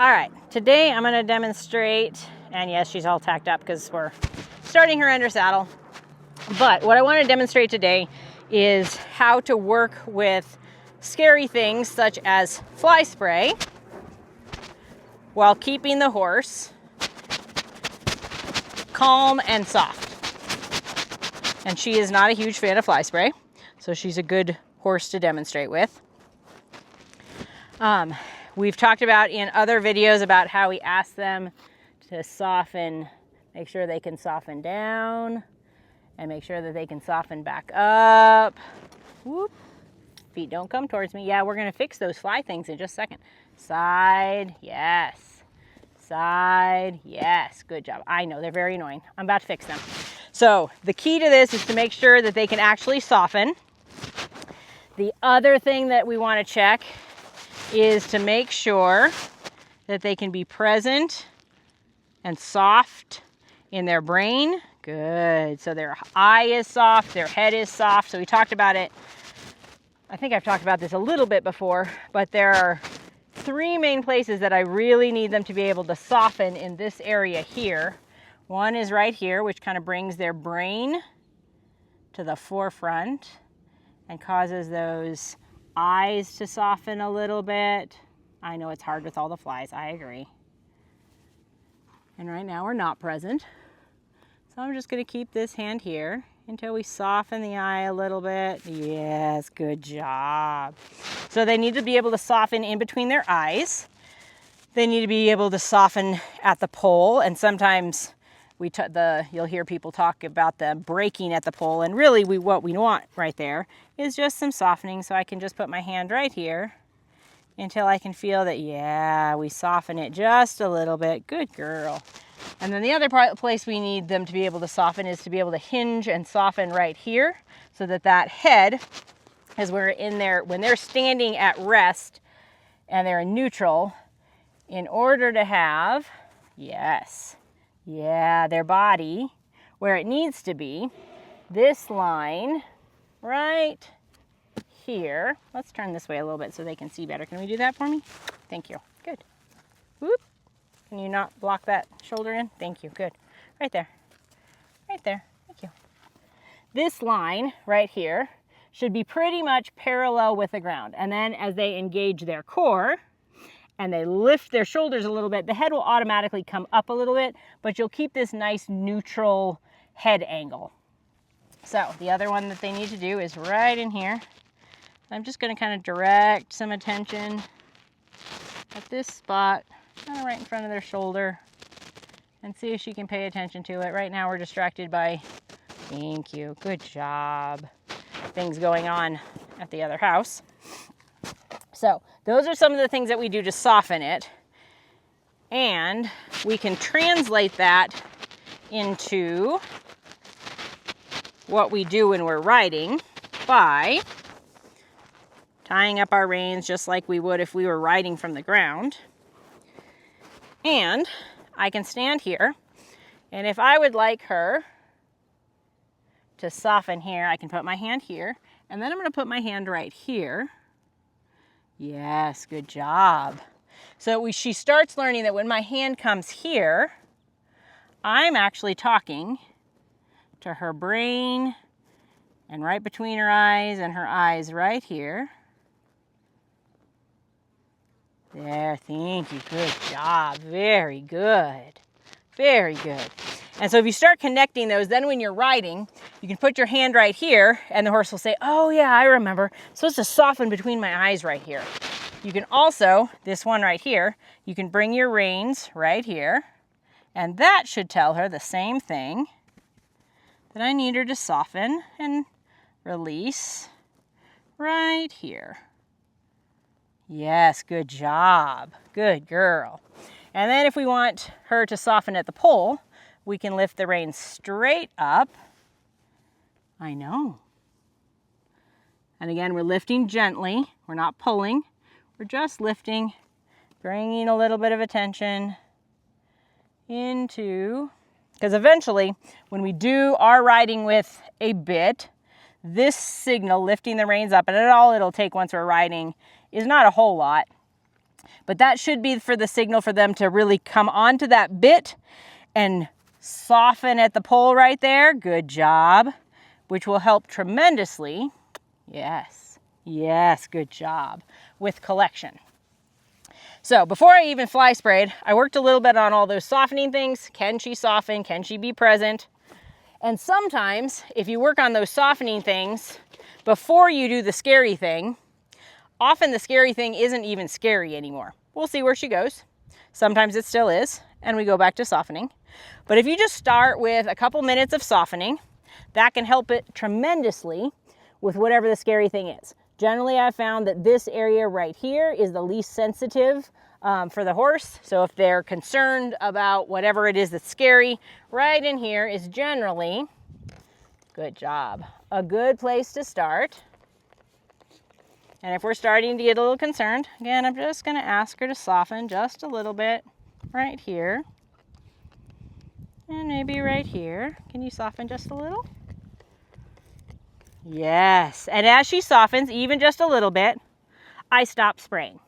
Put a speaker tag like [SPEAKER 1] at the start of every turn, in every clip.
[SPEAKER 1] All right, today I'm going to demonstrate, and yes, she's all tacked up because we're starting her under saddle. But what I want to demonstrate today is how to work with scary things such as fly spray while keeping the horse calm and soft. And she is not a huge fan of fly spray, so she's a good horse to demonstrate with. We've talked about in other videos about how we ask them to soften, make sure they can soften down, and make sure that they can soften back up. Whoop. Feet don't come towards me. Yeah, we're gonna fix those fly things in just a second. Side, yes. Side, yes. Good job. I know, they're very annoying. I'm about to fix them. So the key to this is to make sure that they can actually soften. The other thing that we want to check is to make sure that they can be present and soft in their brain. Good. So their eye is soft, their head is soft. So we talked about it. I think I've talked about this a little bit before, but there are three main places that I really need them to be able to soften in this area here. One is right here, which kind of brings their brain to the forefront and causes those eyes to soften a little bit. I know it's hard with all the flies, I agree. And right now we're not present. So I'm just gonna keep this hand here until we soften the eye a little bit. Yes, good job. So they need to be able to soften in between their eyes. They need to be able to soften at the pole, and sometimes you'll hear people talk about the breaking at the pole, and really what we want right there is just some softening. So I can just put my hand right here until I can feel that, yeah, we soften it just a little bit. Good girl. And then the other place we need them to be able to soften is to be able to hinge and soften right here, so that that head, as we're in there, when they're standing at rest and they're in neutral, in order to have, yes, yeah, their body where it needs to be, this line right here. Let's turn this way a little bit so they can see better. Can we do that for me? Thank you. Good. Whoop. Can you not block that shoulder in? Thank you. Good. Right there. Right there. Thank you. This line right here should be pretty much parallel with the ground. And then as they engage their core and they lift their shoulders a little bit, the head will automatically come up a little bit, but you'll keep this nice neutral head angle. So the other one that they need to do is right in here. I'm just going to kind of direct some attention at this spot, kind of right in front of their shoulder, and see if she can pay attention to it. Right now we're distracted by, thank you, good job, things going on at the other house. So those are some of the things that we do to soften it. And we can translate that into what we do when we're riding by tying up our reins just like we would if we were riding from the ground. And I can stand here, and if I would like her to soften here, I can put my hand here, and then I'm going to put my hand right here. Yes, good job. So she starts learning that when my hand comes here, I'm actually talking to her brain and right between her eyes, and her eyes right here. There, thank you, good job, very good, very good. And so if you start connecting those, then when you're riding, you can put your hand right here and the horse will say, oh yeah, I remember. So it's to soften between my eyes right here. You can also, this one right here, you can bring your reins right here, and that should tell her the same thing, that I need her to soften and release right here. Yes, good job. Good girl. And then if we want her to soften at the pole, we can lift the reins straight up. I know. And again, we're lifting gently. We're not pulling. We're just lifting, bringing a little bit of attention into, because eventually when we do our riding with a bit, this signal, lifting the reins up, and all it'll take once we're riding is not a whole lot. But that should be for the signal for them to really come onto that bit and soften at the pole right there. Good job. Which will help tremendously. Yes, yes, good job with collection. So before I even fly sprayed, I worked a little bit on all those softening things. Can she soften? Can she be present? And sometimes if you work on those softening things before you do the scary thing, often the scary thing isn't even scary anymore. We'll see where she goes. Sometimes it still is, and we go back to softening. But if you just start with a couple minutes of softening, that can help it tremendously with whatever the scary thing is. Generally, I've found that this area right here is the least sensitive for the horse. So if they're concerned about whatever it is that's scary, right in here is generally, good job, a good place to start. And if we're starting to get a little concerned, again, I'm just going to ask her to soften just a little bit right here. And maybe right here. Can you soften just a little? Yes. And as she softens, even just a little bit, I stop spraying.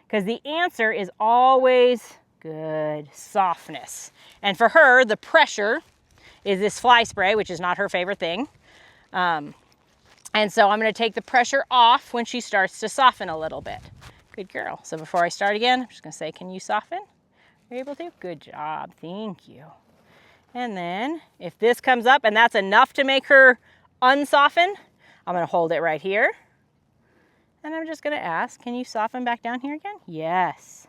[SPEAKER 1] Because the answer is always good softness. And for her, the pressure is this fly spray, which is not her favorite thing. And so I'm going to take the pressure off when she starts to soften a little bit. Good girl. So before I start again, I'm just going to say, can you soften? Are you able to? Good job. Thank you. And then if this comes up and that's enough to make her unsoften, I'm going to hold it right here. And I'm just going to ask, can you soften back down here again? Yes.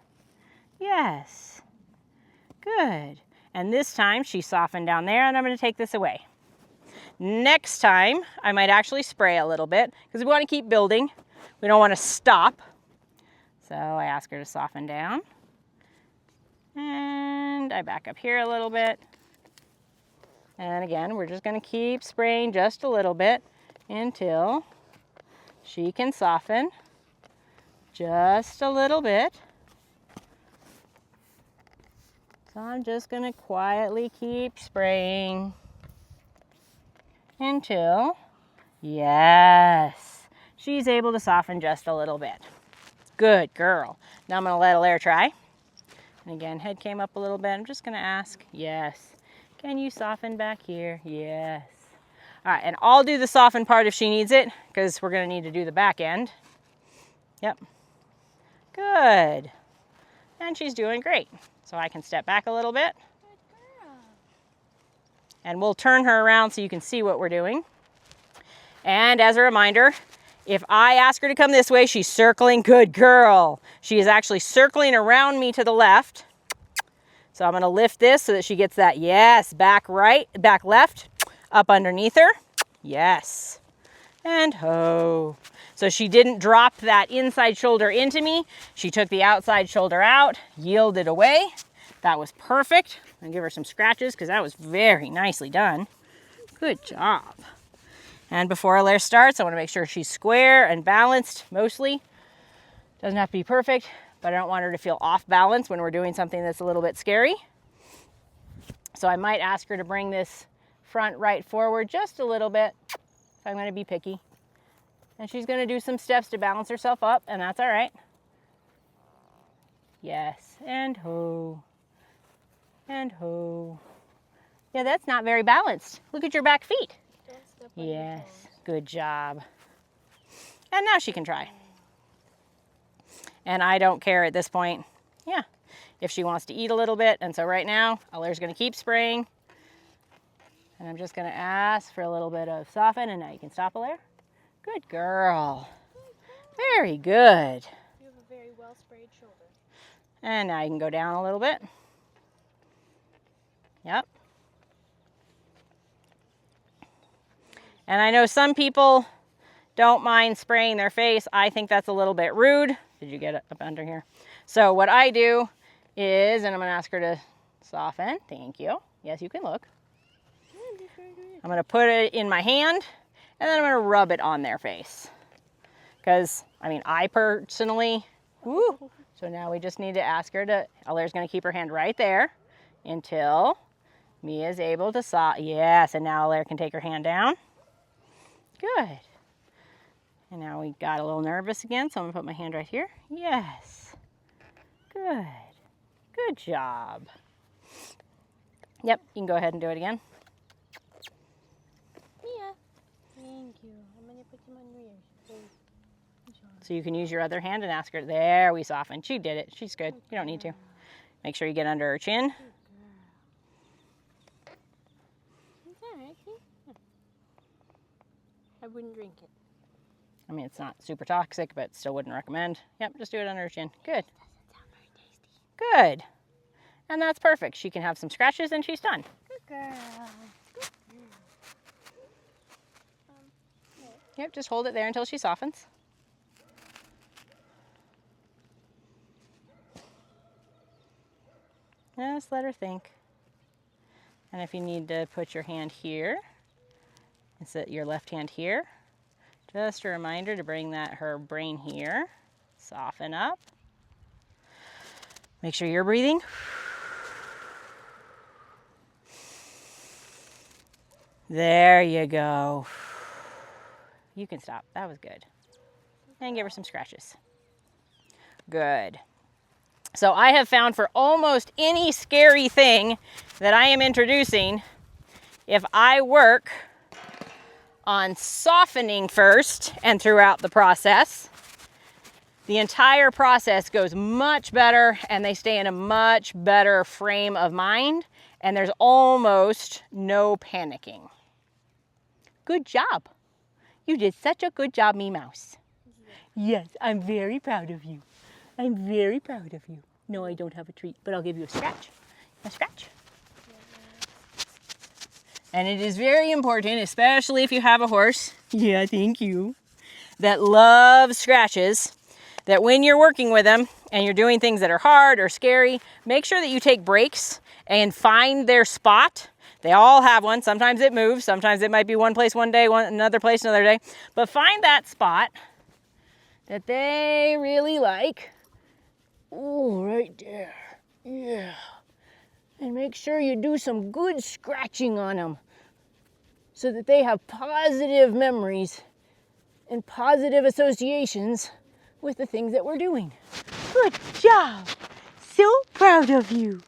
[SPEAKER 1] Yes. Good. And this time she softened down there, and I'm going to take this away. Next time, I might actually spray a little bit because we want to keep building. We don't want to stop. So I ask her to soften down. And I back up here a little bit. And again, we're just going to keep spraying just a little bit until she can soften just a little bit. So I'm just going to quietly keep spraying until, yes, she's able to soften just a little bit. Good girl. Now I'm going to let Allaire try. And again, head came up a little bit. I'm just going to ask, yes. Can you soften back here? Yes. All right, and I'll do the soften part if she needs it, because we're going to need to do the back end. Yep. Good. And she's doing great. So I can step back a little bit. Good girl. And we'll turn her around so you can see what we're doing. And as a reminder, if I ask her to come this way, she's circling. Good girl. She is actually circling around me to the left. So I'm going to lift this so that she gets that, yes, back right, back left, up underneath her. Yes. And ho. So she didn't drop that inside shoulder into me. She took the outside shoulder out, yielded away. That was perfect. I'm going to give her some scratches because that was very nicely done. Good job. And before Allaire starts, I want to make sure she's square and balanced mostly. Doesn't have to be perfect, but I don't want her to feel off balance when we're doing something that's a little bit scary. So I might ask her to bring this front right forward just a little bit if I'm going to be picky. And she's going to do some steps to balance herself up, and that's all right. Yes, and ho. And ho. Yeah, that's not very balanced. Look at your back feet.
[SPEAKER 2] Don't step on your
[SPEAKER 1] Yes,
[SPEAKER 2] toes.
[SPEAKER 1] good job. And now she can try. And I don't care at this point, yeah, if she wants to eat a little bit. And so right now, Allaire's going to keep spraying. And I'm just going to ask for a little bit of soften. And now you can stop, Allaire. Good girl. Very good.
[SPEAKER 2] You have a very well sprayed shoulder.
[SPEAKER 1] And now you can go down a little bit. Yep. And I know some people don't mind spraying their face. I think that's a little bit rude. Did you get it up under here? So what I do is, and I'm going to ask her to soften. Thank you. Yes, you can look. I'm going to put it in my hand, and then I'm going to rub it on their face. Because, I mean, I personally, woo. So now we just need to ask her to, Allaire's going to keep her hand right there until Mia's able to yes, and now Allaire can take her hand down. Good. And now we got a little nervous again, so I'm going to put my hand right here. Yes. Good. Good job. Yep, you can go ahead and do it again.
[SPEAKER 2] Yeah. Thank you. I'm going to put them on your ears.
[SPEAKER 1] So you can use your other hand and ask her. There, we softened. She did it. She's good. You don't need to. Make sure you get under her chin.
[SPEAKER 2] It's all right. See? I wouldn't drink it.
[SPEAKER 1] I mean, it's not super toxic, but still wouldn't recommend. Yep, just do it under her chin. Good.
[SPEAKER 2] Doesn't sound very tasty.
[SPEAKER 1] Good. And that's perfect. She can have some scratches and she's done.
[SPEAKER 2] Good girl. Good girl.
[SPEAKER 1] Yep, just hold it there until she softens. Just let her think. And if you need to put your hand here, and set your left hand here, just a reminder to bring her brain here. Soften up. Make sure you're breathing. There you go. You can stop. That was good. And give her some scratches. Good. So I have found for almost any scary thing that I am introducing, if I work on softening first and throughout the process, the entire process goes much better and they stay in a much better frame of mind and there's almost no panicking. Good job. You did such a good job, me mouse. Yes, I'm very proud of you. I'm very proud of you. No, I don't have a treat, but I'll give you a scratch. A scratch. And it is very important, especially if you have a horse, yeah, thank you, that loves scratches, that when you're working with them and you're doing things that are hard or scary, make sure that you take breaks and find their spot. They all have one. Sometimes it moves. Sometimes it might be one place one day, another place another day. But find that spot that they really like. Oh, right there. Yeah. And make sure you do some good scratching on them so that they have positive memories and positive associations with the things that we're doing. Good job. So proud of you.